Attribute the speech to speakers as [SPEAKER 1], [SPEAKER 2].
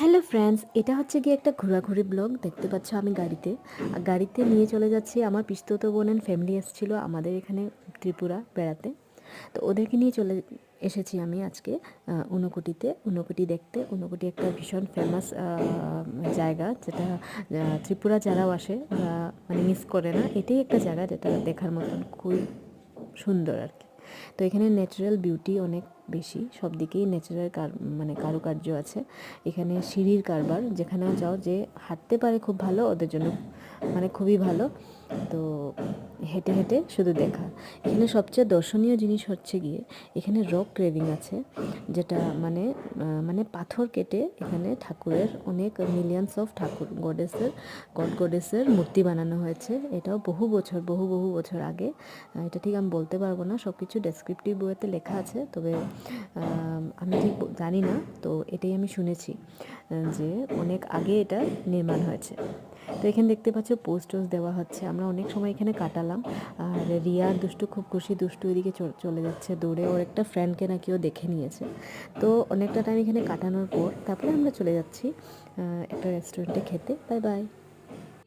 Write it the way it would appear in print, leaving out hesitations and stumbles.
[SPEAKER 1] Hello friends, এটা হচ্ছে গিয়ে একটা ঘোরাঘুরি ব্লগ। দেখতে পাচ্ছ আমি গাড়িতে নিয়ে চলে যাচ্ছি। আমার পিস্তত বোনের ফ্যামিলি এসেছিলো আমাদের এখানে ত্রিপুরা বেড়াতে। তো ওদেরকে নিয়ে চলে এসেছি আমি আজকে ঊনকোটি দেখতে। ঊনকোটি একটা ভীষণ ফেমাস জায়গা, যেটা ত্রিপুরা যারাও আসে ওরা মানে মিস করে না। এটাই একটা জায়গা যেটা দেখার মতন খুবই সুন্দর আর কি। তো এখানে ন্যাচারাল বিউটি অনেক বেশি, সব দিকেই ন্যাচারাল মানে কারুকার্য আছে। এখানে সিঁড়ির কারবার, যেখানেও যাও যে হাঁটতে পারে খুব ভালো, ওদের জন্য মানে খুবই ভালো। তো হেঁটে হেঁটে শুধু দেখা। এখানে সবচেয়ে দর্শনীয় জিনিস হচ্ছে গিয়ে এখানে রক ক্রেভিং আছে, যেটা মানে পাথর কেটে এখানে ঠাকুরের অনেক মিলিয়নস অফ ঠাকুর গডেসের মূর্তি বানানো হয়েছে। এটাও বহু বহু বছর আগে। এটা ঠিক আমি বলতে পারবো না, সব কিছু ডেসক্রিপটিভ বইতে লেখা আছে, তবে আমি ঠিক জানি না। তো এটাই আমি শুনেছি যে অনেক আগে এটা নির্মাণ হয়েছে। তো এখানে দেখতে পাচ্ছ পোস্ট দেওয়া হচ্ছে, আমরা অনেক সময় এখানে কাটালাম। আর রিয়া আর দুষ্টু খুব খুশি, দুষ্টু এদিকে চলে যাচ্ছে দৌড়ে, ওর একটা ফ্রেন্ডকে নাকি ও দেখে নিয়েছে। তো অনেকটা টাইম এখানে কাটানোর পর তারপরে আমরা চলে যাচ্ছি একটা রেস্টুরেন্টে খেতে। Bye bye.